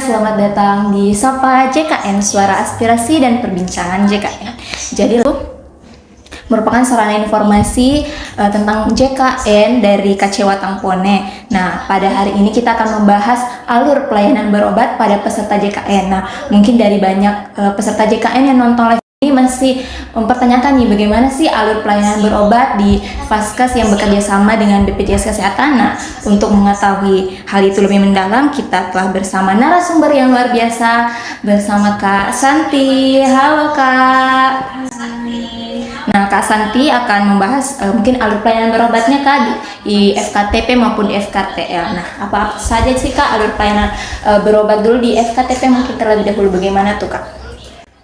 selamat datang di Sapa JKN, Suara Aspirasi dan Perbincangan JKN. Jadi merupakan sarana informasi tentang JKN dari KC Watangpone. Nah, pada hari ini kita akan membahas alur pelayanan berobat pada peserta JKN. Nah, mungkin dari banyak peserta JKN yang nonton live ini masih mempertanyakan nih bagaimana sih alur pelayanan berobat di Vaskes yang bekerja sama dengan BPJS Kesehatan. Nah, untuk mengetahui hal itu lebih mendalam, kita telah bersama narasumber yang luar biasa bersama Kak Santi. Halo Kak. Nah, Kak Santi akan membahas mungkin alur pelayanan berobatnya Kak di FKTP maupun di FKTL. Nah, apa saja sih Kak alur pelayanan berobat dulu di FKTP mungkin terlebih dahulu, bagaimana tuh Kak?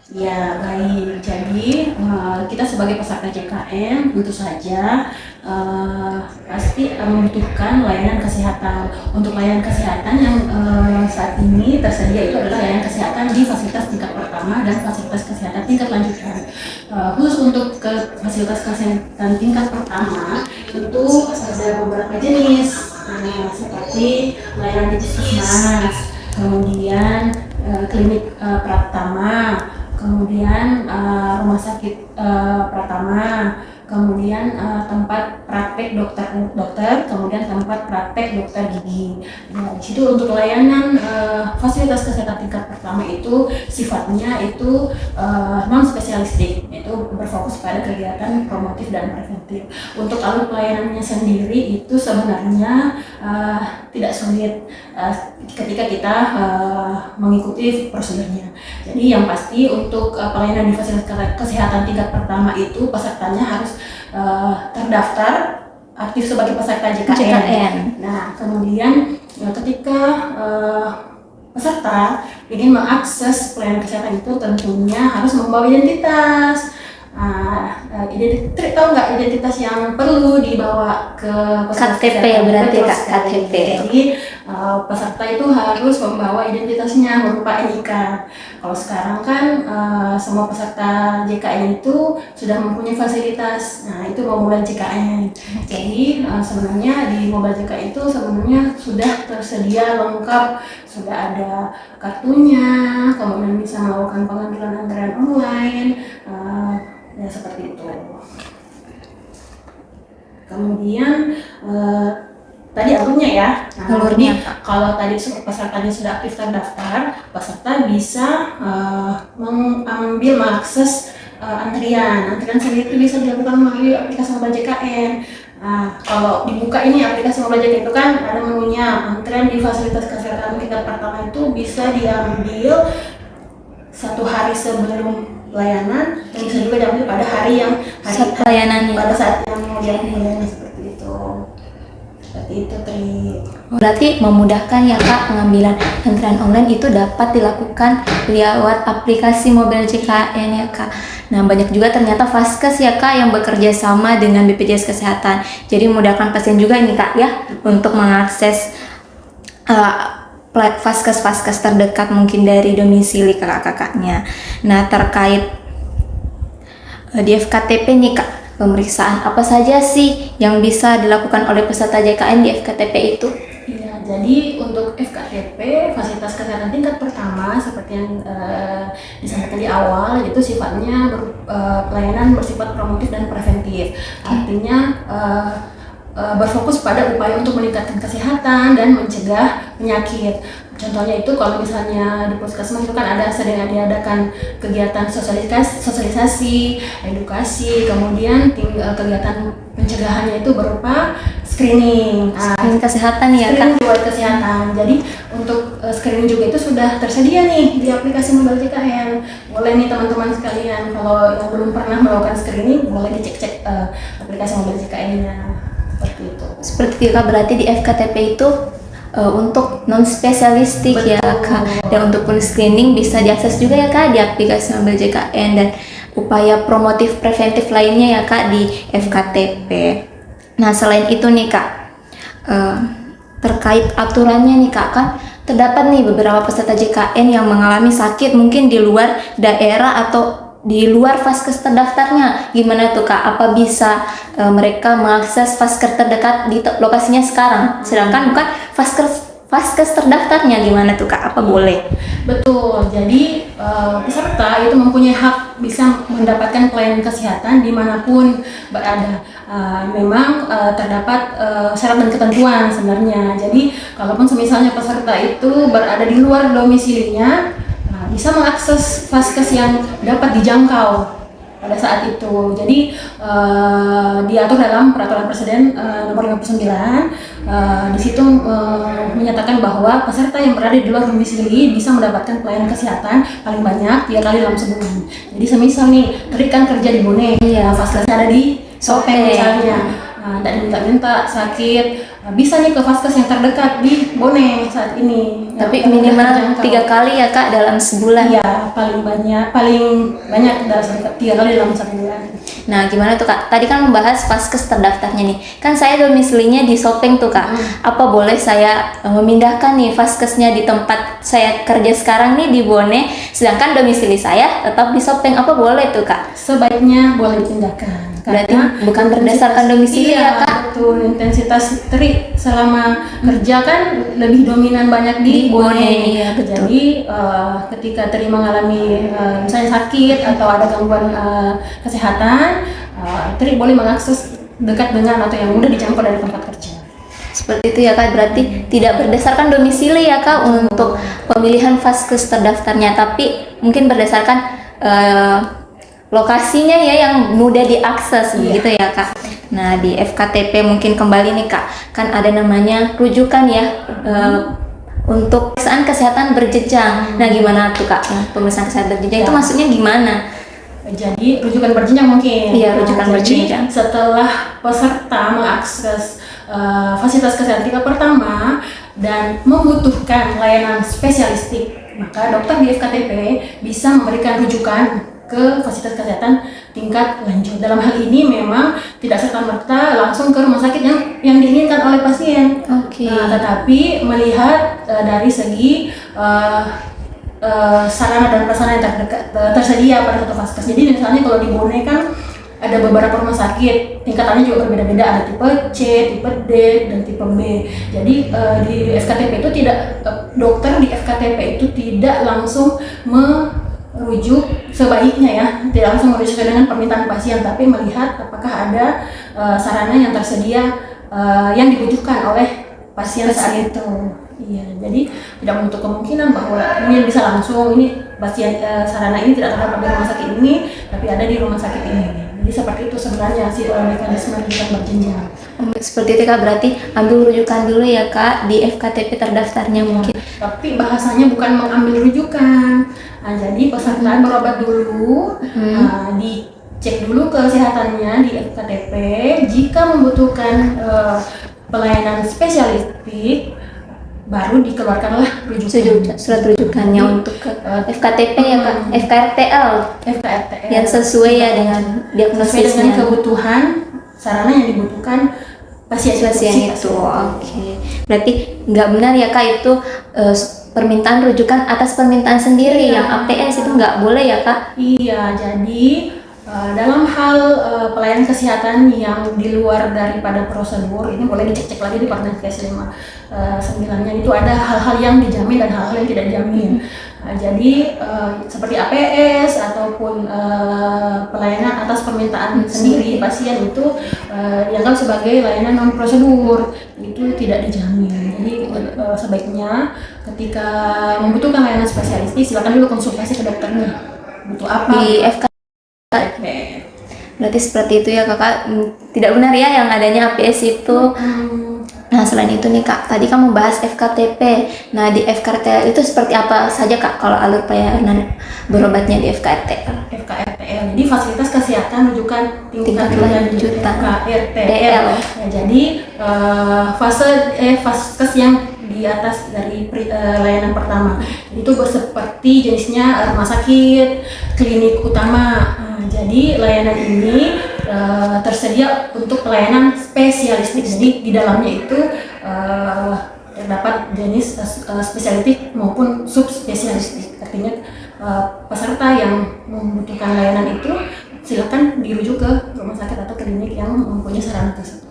Ya, baik. Jadi kita sebagai peserta JKN tentu saja pasti membutuhkan layanan kesehatan. Untuk layanan kesehatan yang saat ini tersedia itu adalah layanan kesehatan di fasilitas tingkat pertama dan fasilitas kesehatan tingkat lanjutan. Khusus untuk fasilitas kesehatan tingkat pertama itu ada beberapa jenis, seperti layanan di puskesmas, kemudian klinik Pratama, kemudian rumah sakit Pratama, kemudian tempat praktek dokter, kemudian tempat praktek dokter gigi. Nah, di situ untuk layanan fasilitas kesehatan tingkat pertama itu sifatnya itu non spesialistik, itu berfokus pada kegiatan promotif dan preventif. Untuk alur pelayanannya sendiri itu sebenarnya tidak sulit ketika kita mengikuti prosedurnya. Jadi yang pasti untuk pelayanan di fasilitas kesehatan tingkat pertama itu pesertanya harus terdaftar aktif sebagai peserta JKN. Nah, kemudian ketika peserta ingin mengakses pelayanan kesehatan itu tentunya harus membawa identitas. Tahu nggak identitas yang perlu dibawa ke KTP ya berarti Kak, KTP. Jadi peserta itu harus membawa identitasnya berupa NIK. Kalau sekarang kan semua peserta JKN itu sudah mempunyai fasilitas. Nah, itu mobile JKN. Jadi sebenarnya di mobile JKN itu sebenarnya sudah tersedia lengkap, sudah ada kartunya, kemudian bisa melakukan pengambilan antrean online. Ya seperti itu. Kemudian tadi alurnya ya. Nah, Alurnya, kalau tadi pesertanya sudah aktif terdaftar, peserta bisa mengakses antrian sendiri itu bisa dilakukan melalui aplikasi mobile JKN. Nah, kalau dibuka ini aplikasi mobile JKN itu kan ada menunya antrian di fasilitas kesehatan tingkat pertama itu bisa diambil 1 hari sebelum pelayanan, dan bisa juga diambil pada hari saat pelayanannya. pada saat yang mau diambil seperti itu. Seperti itu, Tri. Berarti memudahkan ya Kak, pengambilan antrian online itu dapat dilakukan lewat aplikasi mobile JKN ya Kak. Nah, banyak juga ternyata Vaskes ya Kak yang bekerja sama dengan BPJS Kesehatan. Jadi memudahkan pasien juga ini Kak ya untuk mengakses Vaskes terdekat mungkin dari domisili kakak-kakaknya. Nah, terkait di FKTP nih Kak, pemeriksaan apa saja sih yang bisa dilakukan oleh peserta JKN di FKTP itu? Iya, jadi untuk FKTP, fasilitas kesehatan tingkat pertama seperti yang disampaikan di awal, itu sifatnya pelayanan bersifat promotif dan preventif. Artinya berfokus pada upaya untuk meningkatkan kesehatan dan mencegah penyakit. Contohnya itu kalau misalnya di puskesmas itu kan sering diadakan kegiatan sosialisasi, edukasi, kemudian kegiatan pencegahannya itu berupa screening. Screening kesehatan ya Kak? Screening buat kesehatan. Jadi untuk screening juga itu sudah tersedia nih di aplikasi mobile JKN. Boleh nih teman-teman sekalian kalau yang belum pernah melakukan screening boleh dicek-cek aplikasi mobile JKN-nya. Seperti itu. Seperti itu Kak, berarti di FKTP itu untuk non spesialistik ya Kak, dan untuk pun screening bisa diakses juga ya Kak di aplikasi mobile JKN, dan upaya promotif preventif lainnya ya Kak di FKTP. Nah, selain itu nih Kak, terkait aturannya nih Kak, kan terdapat nih beberapa peserta JKN yang mengalami sakit mungkin di luar daerah atau di luar Vaskes terdaftarnya. Gimana tuh Kak? Apa bisa mereka mengakses Vaskes terdekat di lokasinya sekarang? Sedangkan bukan Vaskes terdaftarnya gimana tuh Kak? Apa boleh? Betul, jadi peserta itu mempunyai hak bisa mendapatkan pelayanan kesehatan dimanapun berada. Memang terdapat syarat dan ketentuan sebenarnya. Jadi, kalaupun misalnya peserta itu berada di luar domisilinya, bisa mengakses vaskes yang dapat dijangkau pada saat itu. Jadi diatur dalam peraturan presiden nomor 59. Di situ menyatakan bahwa peserta yang berada di luar domisili bisa mendapatkan pelayanan kesehatan paling banyak 3 kali dalam sebulan. Jadi semisal nih Tri kan kerja di Bone, vaskesnya ada di Sopeng misalnya, dan minta-minta sakit, bisa nih ke vaskes yang terdekat di Bone saat ini. Tapi minimal 3 kali ya Kak dalam sebulan. Iya, paling banyak dalam 3 kali dalam 1 bulan. Nah, gimana tuh Kak? Tadi kan membahas vaskes terdaftarnya nih. Kan saya domisilinya di Sopeng tuh Kak. Apa boleh saya memindahkan nih vaskesnya di tempat saya kerja sekarang nih di Bone, sedangkan domisili saya tetap di Sopeng? Apa boleh tuh Kak? Sebaiknya boleh dipindahkan. Berarti bukan berdasarkan domisili ya Kak? Betul, intensitas Tri selama kerja kan lebih dominan banyak di Bone. Iya, betul. Jadi ketika Tri mengalami misalnya sakit atau ada gangguan kesehatan, Tri boleh mengakses dekat dengan atau yang mudah dijangkau dari tempat kerja. Seperti itu ya Kak, berarti tidak berdasarkan domisili ya Kak untuk pemilihan vaskes terdaftarnya, tapi mungkin berdasarkan lokasinya ya yang mudah diakses begitu ya Kak. Nah di FKTP mungkin kembali nih Kak, kan ada namanya rujukan ya untuk pemeriksaan kesehatan berjenjang. Nah gimana tuh Kak pemeriksaan kesehatan berjenjang itu maksudnya gimana? Jadi rujukan berjenjang mungkin. Iya, rujukan berjenjang. Setelah peserta mengakses fasilitas kesehatan tingkat pertama dan membutuhkan layanan spesialistik, maka dokter di FKTP bisa memberikan rujukan ke fasilitas kesehatan tingkat lanjut. Dalam hal ini memang tidak serta-merta langsung ke rumah sakit yang diinginkan oleh pasien. Tetapi melihat dari segi sarana dan prasarana yang tersedia pada satu vaskes. Jadi misalnya kalau di Bone kan ada beberapa rumah sakit, tingkatannya juga berbeda-beda, ada tipe C, tipe D, dan tipe B. Jadi di FKTP itu dokter di FKTP itu tidak langsung merujuk sebaiknya ya, tidak langsung merujuk dengan permintaan pasien, tapi melihat apakah ada sarana yang tersedia yang dibutuhkan oleh pasien saat itu. Iya, jadi tidak menutup kemungkinan bahwa ini bisa langsung, ini pasien sarana ini tidak terdapat di rumah sakit ini, tapi ada di rumah sakit ini. Jadi seperti itu sebenarnya sih mekanisme rujukan berjenjang. Seperti itu Kak, berarti ambil rujukan dulu ya Kak di FKTP terdaftarnya mungkin. Tapi bahasanya bukan mengambil rujukan. Jadi peserta berobat dulu, dicek dulu kesehatannya di FKTP. Jika membutuhkan pelayanan spesialistik, baru dikeluarkanlah surat rujukannya untuk ke FKTP ya Kak, FKRTL yang sesuai ya dengan diagnosisnya, sesuai dengan kebutuhan sarana yang dibutuhkan pasien itu. Oke. Berarti nggak benar ya Kak itu permintaan rujukan atas permintaan sendiri, yang APS itu nggak boleh ya Kak? Iya, jadi dalam hal pelayanan kesehatan yang di luar daripada prosedur ini boleh dicek lagi di Permen Kes 59-nya, itu ada hal-hal yang dijamin dan hal-hal yang tidak dijamin. Jadi seperti APS ataupun pelayanan atas permintaan sendiri pasien itu dianggap sebagai layanan non prosedur, itu tidak dijamin. Jadi sebaiknya ketika membutuhkan layanan spesialistik silakan dulu konsultasi ke dokternya butuh apa di FKTP. Berarti seperti itu ya Kakak, tidak benar ya yang adanya APS itu. Nah selain itu nih Kak, tadi kan membahas FKTP. Nah di FKRTL itu seperti apa saja Kak kalau alur pelayanan berobatnya di FKRTL? FKRTL, jadi fasilitas kesehatan rujukan tingkat lanjutan FKRTL. Nah, jadi vaskes yang di atas dari layanan pertama itu seperti jenisnya rumah sakit, klinik utama. Jadi layanan ini tersedia untuk pelayanan spesialistik. Jadi di dalamnya itu terdapat jenis spesialistik maupun subspesialistik. Artinya peserta yang membutuhkan layanan itu silakan dirujuk ke rumah sakit atau klinik yang mempunyai sarana tersebut.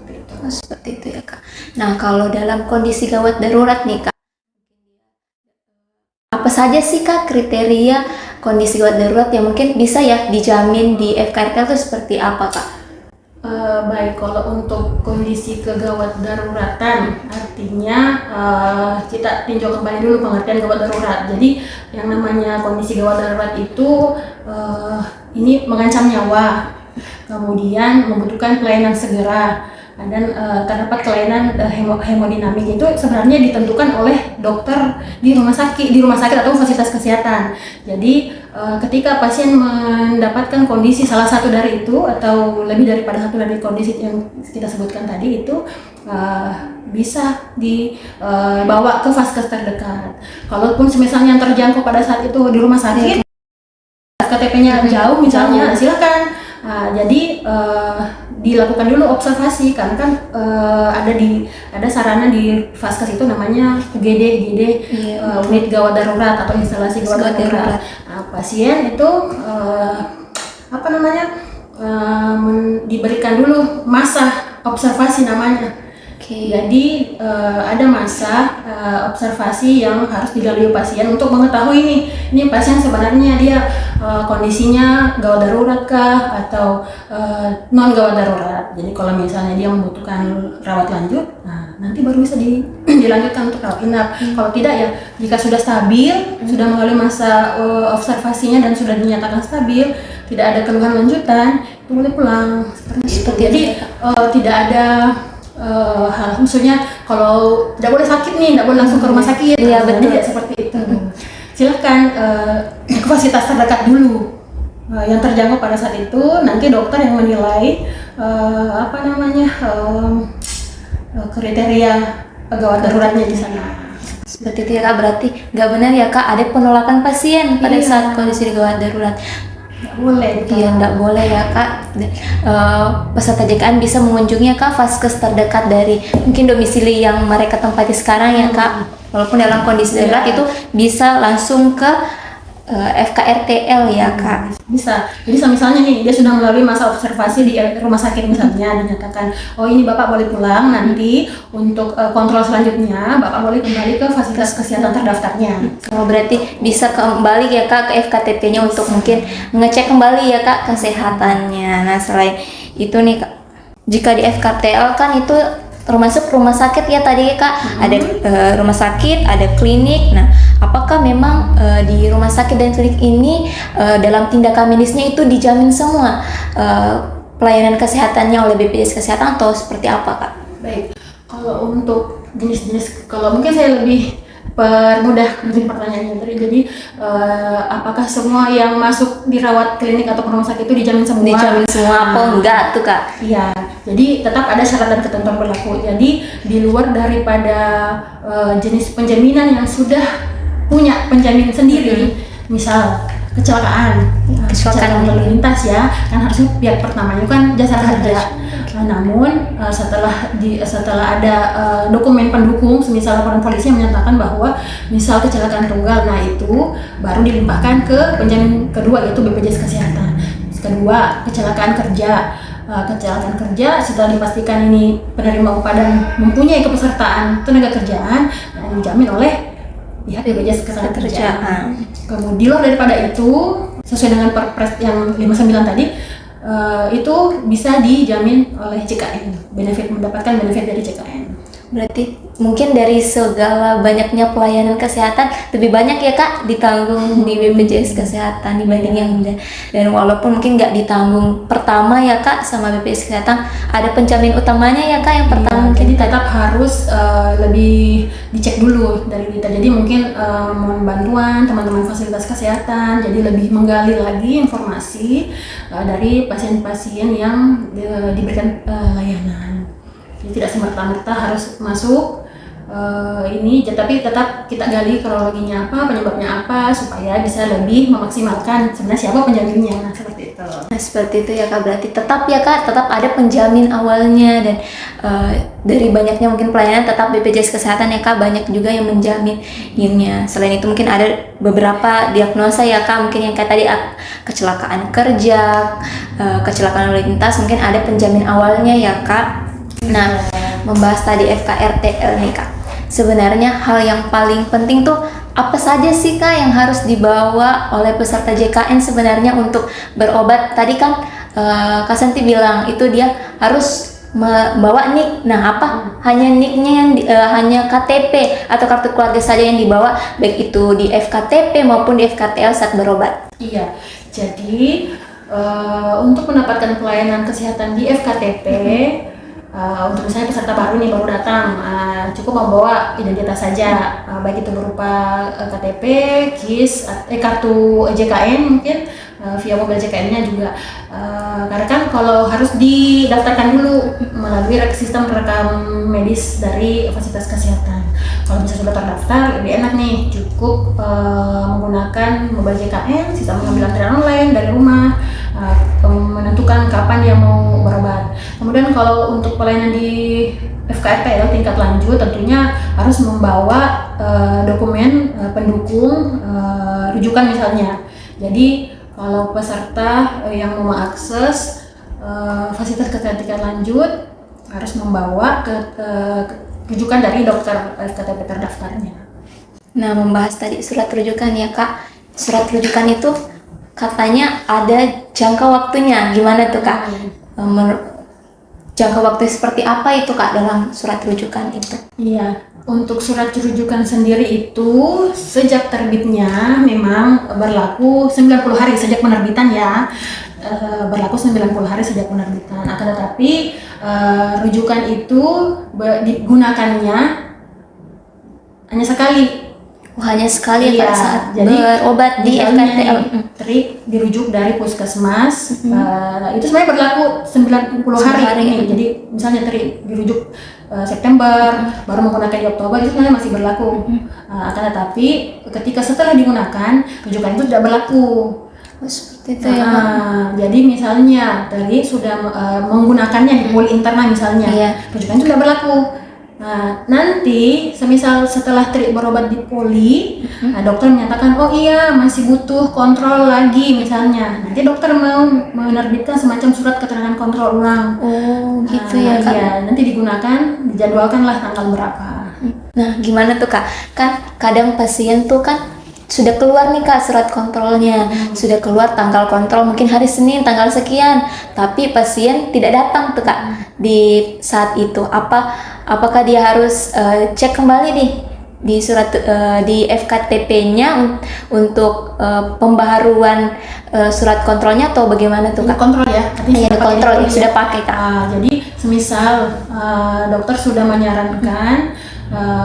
Seperti itu ya Kak. Nah kalau dalam kondisi gawat darurat nih Kak, Apa saja sih Kak kriteria kondisi gawat darurat yang mungkin bisa ya dijamin di FKRT itu seperti apa Kak? Baik, kalau untuk kondisi kegawat daruratan, artinya kita tinjau kembali dulu pengertian gawat darurat. Jadi yang namanya kondisi gawat darurat itu ini mengancam nyawa, kemudian membutuhkan pelayanan segera, dan terdapat kelainan hemodinamik itu sebenarnya ditentukan oleh dokter di rumah sakit atau fasilitas kesehatan. Jadi ketika pasien mendapatkan kondisi salah satu dari itu atau lebih daripada satu dari kondisi yang kita sebutkan tadi itu bisa dibawa ke vaskes terdekat. Kalaupun misalnya yang terjangkau pada saat itu di rumah sakit, KTP-nya jauh misalnya, silakan. Jadi dilakukan dulu observasi karena kan ada sarana di vaskes itu namanya UGD, unit gawat darurat atau instalasi gawat darurat. Pasien itu diberikan dulu masa observasi namanya. Jadi ada masa observasi yang harus dilalui pasien untuk mengetahui ini pasien sebenarnya dia kondisinya gawat darurat kah atau non gawat darurat. Jadi kalau misalnya dia membutuhkan rawat lanjut, nanti baru bisa dilanjutkan untuk rawat inap. Kalau tidak ya jika sudah stabil, sudah melalui masa observasinya dan sudah dinyatakan stabil, tidak ada keluhan lanjutan, itu boleh pulang. Jadi tidak ada maksudnya kalau tidak boleh sakit nih, tidak boleh langsung ke rumah sakit. Iya betul. Tidak seperti itu. Silahkan ke fasilitas terdekat dulu yang terjangkau pada saat itu. Nanti dokter yang menilai kriteria gawat daruratnya di sana. Seperti itu ya Kak, berarti nggak benar ya Kak ada penolakan pasien pada saat kondisi gawat darurat. Nggak boleh. Iya, nggak boleh ya Kak. Peserta JKN bisa mengunjungi ya Kak vaskes terdekat dari mungkin domisili yang mereka tempati sekarang ya Kak. Walaupun dalam kondisi darurat itu bisa langsung ke FKRTL ya Kak. Bisa. Jadi misalnya nih dia sudah melalui masa observasi di rumah sakit misalnya, dinyatakan oh ini Bapak boleh pulang, nanti untuk kontrol selanjutnya Bapak boleh kembali ke fasilitas kesehatan terdaftarnya. Oh, berarti bisa kembali ya Kak ke FKTP-nya untuk mungkin ngecek kembali ya Kak kesehatannya. Nah selain itu nih Kak, jika di FKTL kan itu termasuk rumah sakit ya tadi ya Kak, ada rumah sakit, ada klinik. Nah, apakah memang di rumah sakit dan klinik ini dalam tindakan medisnya itu dijamin semua pelayanan kesehatannya oleh BPJS Kesehatan atau seperti apa Kak? Baik, kalau untuk jenis-jenis, kalau mungkin saya lebih permudah mungkin pertanyaannya tadi. Jadi apakah semua yang masuk dirawat klinik atau rumah sakit itu dijamin semua? Dijamin semua apa enggak tuh Kak? Iya, jadi tetap ada syarat dan ketentuan berlaku. Jadi di luar daripada jenis penjaminan yang sudah punya penjamin sendiri, misal kecelakaan lalu lintas ya, kan harusnya pihak pertamanya kan jasa marga. Namun setelah ada dokumen pendukung, semisal laporan polisi yang menyatakan bahwa misal kecelakaan tunggal, nah itu baru dilimpahkan ke penjamin kedua yaitu BPJS Kesehatan. Kedua, kecelakaan kerja. Kecelakaan kerja setelah dipastikan ini penerima upah dan mempunyai kepesertaan tenaga kerjaan, dijamin oleh pihak BPJS Ketenagakerjaan. Kemudian di luar daripada itu, sesuai dengan Perpres yang 59 tadi, itu bisa dijamin oleh JKN, mendapatkan benefit dari JKN. Berarti mungkin dari segala banyaknya pelayanan kesehatan lebih banyak ya Kak ditanggung di BPJS Kesehatan dibanding yang lain. Dan walaupun mungkin nggak ditanggung pertama ya Kak sama BPJS Kesehatan, ada penjamin utamanya ya Kak yang pertama. Jadi tetap harus lebih dicek dulu dari kita. Jadi mungkin mohon bantuan teman-teman fasilitas kesehatan, jadi lebih menggali lagi informasi dari pasien-pasien yang diberikan layanan. Jadi tidak semerta-merta harus masuk tapi tetap kita gali kronologinya apa, penyebabnya apa, supaya bisa lebih memaksimalkan sebenarnya siapa penjaminnya. Nah, seperti itu. Nah seperti itu ya Kak, berarti tetap ya Kak, tetap ada penjamin awalnya. Dan dari banyaknya mungkin pelayanan tetap BPJS Kesehatan ya Kak, banyak juga yang menjaminnya. Selain itu mungkin ada beberapa diagnosa ya Kak, mungkin yang kayak tadi kecelakaan kerja, kecelakaan lalu lintas, mungkin ada penjamin awalnya ya Kak. Nah, membahas tadi FKRTL nih Kak, sebenarnya hal yang paling penting tuh apa saja sih Kak yang harus dibawa oleh peserta JKN sebenarnya untuk berobat? Tadi kan Kak Santi bilang itu dia harus membawa NIK. Nah, apa hanya NIK-nya yang hanya KTP atau kartu keluarga saja yang dibawa, baik itu di FKTP maupun di FKTL saat berobat? Iya, jadi untuk mendapatkan pelayanan kesehatan di FKTP, untuk misalnya peserta baru nih, baru datang, cukup membawa identitas saja, baik itu berupa KTP, KIS, kartu JKN mungkin, via mobil JKN-nya juga. Karena kan kalau harus didaftarkan dulu melalui sistem rekam medis dari fasilitas kesehatan. Kalau bisa sudah terdaftar, lebih enak nih, cukup menggunakan mobil JKN, sistem mengambil antrian online dari rumah, menentukan kapan dia mau berobat. Kemudian kalau untuk pelayanan di FKTL tingkat lanjut, tentunya harus membawa dokumen pendukung rujukan misalnya. Jadi kalau peserta yang mau mengakses fasilitas kesehatan tingkat lanjut harus membawa rujukan dari dokter FKTP terdaftarnya. Nah, membahas tadi surat rujukan ya Kak. Surat rujukan itu katanya ada jangka waktunya. Gimana tuh Kak? Jangka waktu seperti apa itu Kak dalam surat rujukan itu? Iya, untuk surat rujukan sendiri itu sejak terbitnya memang berlaku 90 hari sejak penerbitan ya. Berlaku 90 hari sejak penerbitan. Akan tetapi rujukan itu digunakannya hanya sekali. Hanya sekali pada saat jadi berobat di FKTL. Dirujuk dari puskesmas, itu sebenarnya berlaku 90 hari. Jadi misalnya dirujuk September, baru menggunakan di Oktober, itu sebenarnya masih berlaku. Akan tetapi ketika setelah digunakan, rujukan itu tidak berlaku. Seperti itu ya. Jadi misalnya tadi sudah menggunakannya di poli internal misalnya, rujukan itu tidak berlaku. Nah, nanti semisal setelah berobat di poli, dokter menyatakan, oh iya masih butuh kontrol lagi misalnya. Nanti dokter mau menerbitkan semacam surat keterangan kontrol ulang. Oh, gitu ya Kak. Iya, nanti dijadwalkanlah tanggal berapa. Nah, gimana tuh Kak? Kan kadang pasien tuh kan sudah keluar nih Kak surat kontrolnya, sudah keluar tanggal kontrol mungkin hari Senin tanggal sekian, tapi pasien tidak datang tuh Kak di saat itu. Apakah dia harus cek kembali nih di surat di FKTP-nya untuk pembaharuan surat kontrolnya atau bagaimana tuh Kak? Kontrol ya, Iya, kontrol sudah pakai Kak. Jadi semisal dokter sudah menyarankan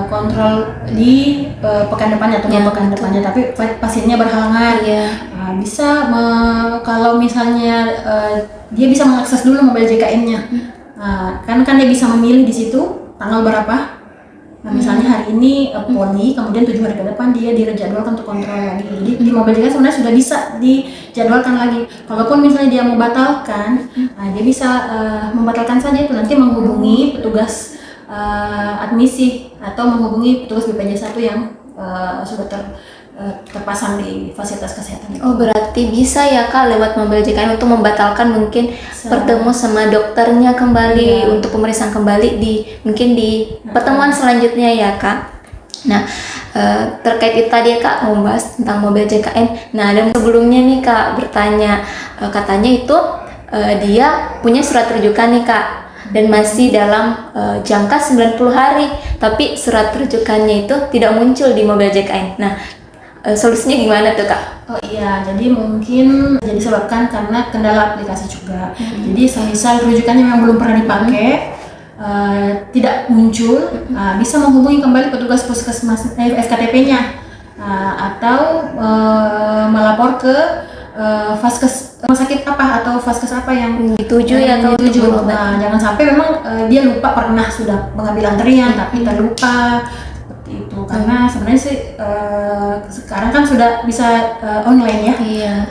kontrol di pekan depannya atau pekan depannya, tapi pasiennya berhalangan, bisa kalau misalnya dia bisa mengakses dulu mobil JKN-nya, kan dia bisa memilih di situ tanggal berapa. Nah, misalnya hari ini poli, kemudian 7 hari ke depan dia dijadwalkan untuk kontrol lagi. Jadi di mobil JKN sebenarnya sudah bisa dijadwalkan lagi. Kalaupun misalnya dia mau batalkan, dia bisa membatalkan saja itu, nanti menghubungi petugas admisi atau menghubungi petugas BPJS 1 yang sudah terpasang di fasilitas kesehatan itu. Oh, berarti bisa ya Kak lewat mobil JKN untuk membatalkan mungkin bertemu sama dokternya kembali untuk pemeriksaan kembali mungkin di pertemuan selanjutnya ya Kak. Nah, terkait itu tadi ya Kak membahas tentang mobil JKN. Nah, dan sebelumnya nih Kak bertanya, katanya itu dia punya surat rujukan nih Kak, dan masih dalam jangka 90 hari, tapi surat rujukannya itu tidak muncul di mobil JKN. Nah, solusinya gimana tuh Kak? Oh iya, jadi mungkin jadi disebabkan karena kendala aplikasi juga. Jadi semisal rujukannya memang belum pernah dipakai, tidak muncul, bisa menghubungi kembali petugas puskesmas FKTP-nya, atau melapor ke vaskes rumah sakit apa atau vaskes apa yang dituju ya kalau dituju. Jangan sampai memang dia lupa pernah sudah mengambil antrian tapi terlupa seperti itu, karena sebenarnya sih sekarang kan sudah bisa online ya.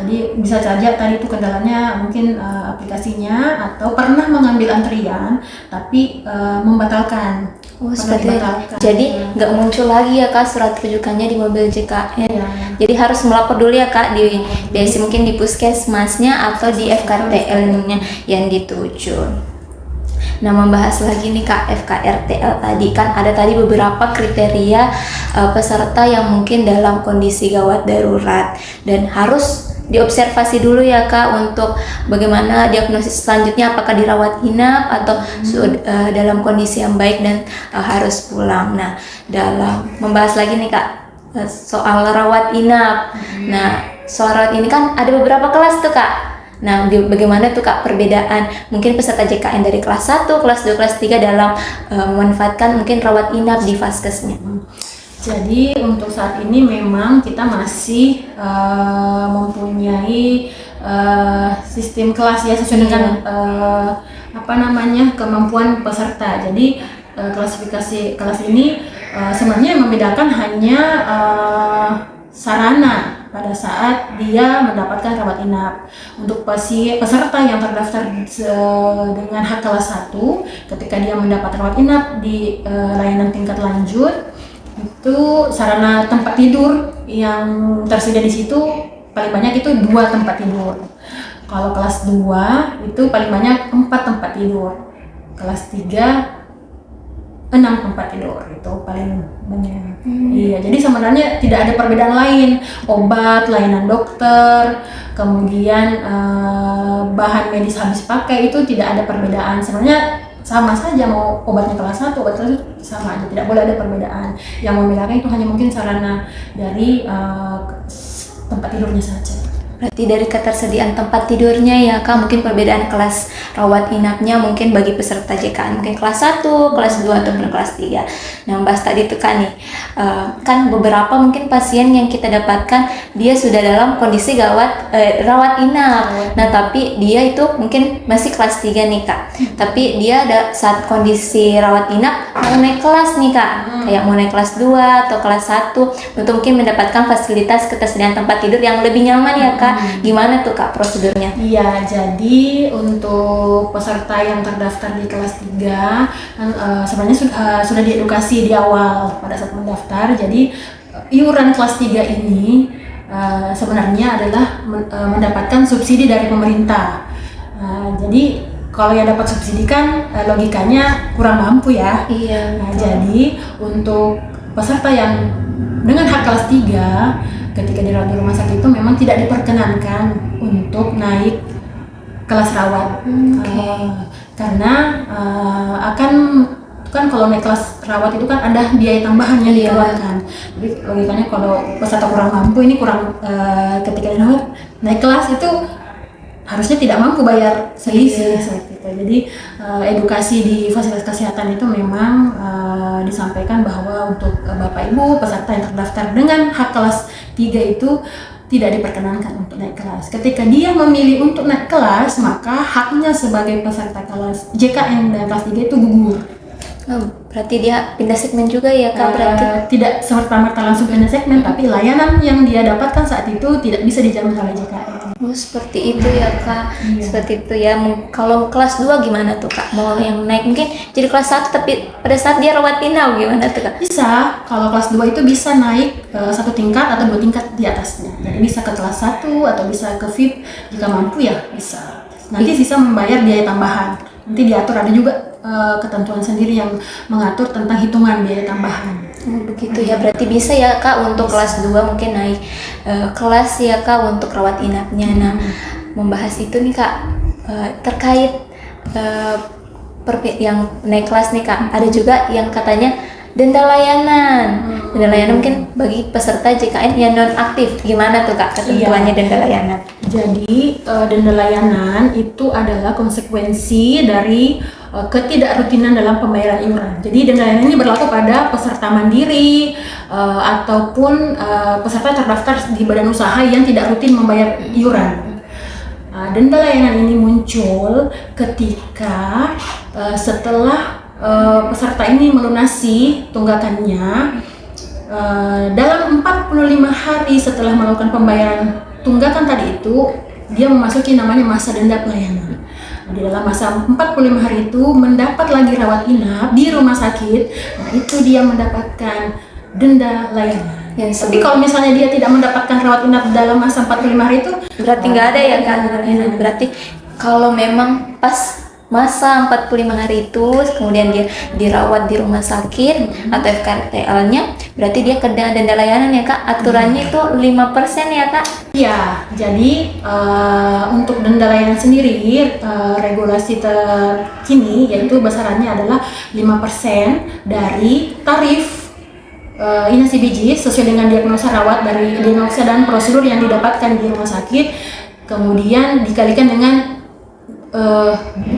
Jadi bisa saja tadi itu kendalanya mungkin aplikasinya atau pernah mengambil antrian tapi membatalkan. Seperti itu. Jadi nggak muncul lagi ya Kak surat rujukannya di mobil JKN. Jadi harus melapor dulu ya Kak di mungkin di puskesmasnya atau di FKTL-nya yang dituju. Nah, membahas lagi nih Kak FKRTL tadi, kan ada tadi beberapa kriteria peserta yang mungkin dalam kondisi gawat darurat dan harus diobservasi dulu ya Kak untuk bagaimana diagnosis selanjutnya, apakah dirawat inap atau dalam kondisi yang baik dan harus pulang. Nah, dalam membahas lagi nih Kak soal rawat inap. Nah, soal rawat ini kan ada beberapa kelas tuh Kak. Nah, bagaimana tuh Kak perbedaan mungkin peserta JKN dari kelas 1, kelas 2, kelas 3 dalam memanfaatkan mungkin rawat inap di Vaskesnya? Jadi untuk saat ini memang kita masih mempunyai sistem kelas ya sesuai dengan kemampuan peserta. Jadi klasifikasi kelas ini sebenarnya yang membedakan hanya sarana pada saat dia mendapatkan rawat inap. Untuk peserta yang terdaftar dengan hak kelas 1, ketika dia mendapat rawat inap di layanan tingkat lanjut, itu sarana tempat tidur yang tersedia di situ paling banyak itu 2 tempat tidur. Kalau kelas 2 itu paling banyak 4 tempat tidur. Kelas 3 6 tempat tidur, itu paling banyak. Iya, jadi sebenarnya tidak ada perbedaan lain. Obat, layanan dokter, kemudian bahan medis habis pakai itu tidak ada perbedaan. Sebenarnya sama saja, mau obatnya kelas 1, obat kelas 1 sama aja, tidak boleh ada perbedaan. Yang membedakan itu hanya mungkin sarana dari tempat tidurnya saja. Berarti dari ketersediaan tempat tidurnya ya Kak, mungkin perbedaan kelas rawat inapnya mungkin bagi peserta JKN mungkin kelas 1, kelas 2 ataupun kelas 3. Nah, bahas tadi itu kan nih, kan beberapa mungkin pasien yang kita dapatkan dia sudah dalam kondisi gawat rawat inap. Nah, tapi dia itu mungkin masih kelas 3 nih Kak. Tapi dia saat kondisi rawat inap mau naik kelas nih Kak. Kayak mau naik kelas 2 atau kelas 1 untuk mungkin mendapatkan fasilitas ketersediaan tempat tidur yang lebih nyaman ya Kak. Gimana tuh Kak prosedurnya? Iya, jadi untuk peserta yang terdaftar di kelas 3 sebenarnya sudah diedukasi di awal pada saat mendaftar. Jadi iuran kelas 3 ini sebenarnya adalah mendapatkan subsidi dari pemerintah. Jadi kalau yang dapat subsidi kan logikanya kurang mampu ya. Iya. Jadi untuk peserta yang dengan hak kelas 3 ketika dirawat di rumah sakit itu memang tidak diperkenankan untuk naik kelas rawat. Karena akan kan kalau naik kelas rawat itu kan ada biaya tambahan yang dikeluarkan. Jadi logikanya kalau peserta kurang mampu ini ketika dirawat naik kelas itu harusnya tidak mampu bayar selisih seperti itu. Jadi edukasi di fasilitas kesehatan itu memang disampaikan bahwa untuk Bapak Ibu peserta yang terdaftar dengan hak kelas 3 itu tidak diperkenankan untuk naik kelas. Ketika dia memilih untuk naik kelas, maka haknya sebagai peserta kelas JKN dan kelas 3 itu gugur. Berarti dia pindah segmen juga ya Kak berarti? Tidak serta-merta langsung pindah segmen, tapi layanan yang dia dapatkan saat itu tidak bisa dijamin oleh JKN. Oh, seperti itu ya Kak. Seperti itu ya. Kalau kelas 2 gimana tuh Kak? Mau yang naik mungkin jadi kelas 1 tapi pada saat dia rawat inap gimana tuh Kak? Bisa, kalau kelas 2 itu bisa naik 1 tingkat atau 2 tingkat di atasnya. Jadi bisa ke kelas 1 atau bisa ke VIP jika mampu ya bisa. Nanti sisa membayar biaya tambahan. Nanti diatur, ada juga ketentuan sendiri yang mengatur tentang hitungan biaya tambahan. Begitu ya, berarti bisa ya Kak untuk kelas 2 mungkin naik kelas ya Kak untuk rawat inapnya. Nah, membahas itu nih Kak terkait yang naik kelas nih Kak, ada juga yang katanya denda layanan. Denda layanan mungkin bagi peserta JKN yang non aktif, gimana tuh Kak ketentuannya denda layanan? Jadi denda layanan itu adalah konsekuensi dari ketidakrutinan dalam pembayaran iuran. Jadi denda layanan ini berlaku pada peserta mandiri ataupun peserta terdaftar di badan usaha yang tidak rutin membayar iuran. Denda layanan ini muncul ketika setelah peserta ini melunasi tunggakannya dalam 45 hari setelah melakukan pembayaran tunggakan tadi itu, dia memasuki namanya masa denda pelayanan. Di dalam masa 45 hari itu mendapat lagi rawat inap di rumah sakit, nah itu dia mendapatkan denda layanan. Tapi kalau misalnya dia tidak mendapatkan rawat inap dalam masa 45 hari itu berarti nggak ada ya Kak denda layanan. Berarti kalau memang pas masa 45 hari itu, kemudian dia dirawat di rumah sakit atau FKRTL-nya, berarti dia kena denda layanan ya Kak. Aturannya itu 5% ya Kak. Ya, jadi untuk denda layanan sendiri, regulasi terkini yaitu besarannya adalah 5% dari tarif inasi biji sesuai dengan diagnosa rawat dari diagnosa dan prosedur yang didapatkan di rumah sakit, kemudian dikalikan dengan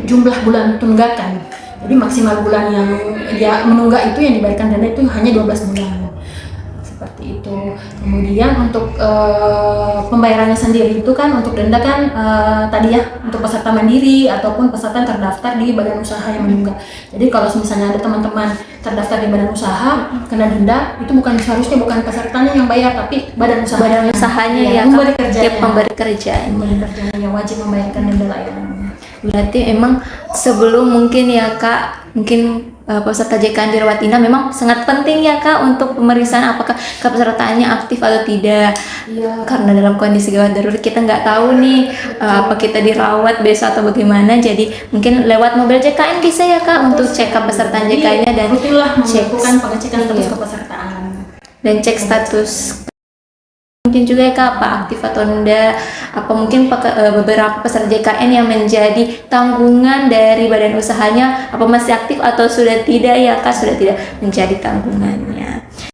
jumlah bulan tunggakan. Jadi maksimal bulan yang dia menunggak itu yang dibayarkan denda itu hanya 12 bulan. Seperti itu. Kemudian untuk pembayarannya sendiri itu kan untuk denda kan tadi ya untuk peserta mandiri ataupun peserta terdaftar di badan usaha yang menunggak. Jadi kalau misalnya ada teman-teman terdaftar di badan usaha kena denda, itu seharusnya bukan pesertanya yang bayar tapi badan usahanya ya pemberi Kak. kerjanya. Pemberi kerjanya. Pemberi kerjanya yang wajib membayarkan denda layanan. Berarti emang sebelum mungkin ya Kak, mungkin peserta JKN dirawat inap memang sangat penting ya Kak untuk pemeriksaan apakah kepesertaannya aktif atau tidak. Iya. Karena dalam kondisi gawat darurat kita nggak tahu nih apa kita dirawat besok atau bagaimana. Jadi mungkin lewat mobil JKN bisa ya Kak untuk cek kepesertaan JKN-nya dan melakukan pengecekan status iya. kepesertaan. Dan cek status mungkin juga ya Kak apa aktif atau enggak, apa mungkin beberapa peserta JKN yang menjadi tanggungan dari badan usahanya apa masih aktif atau sudah tidak ya Kak, sudah tidak menjadi tanggungannya.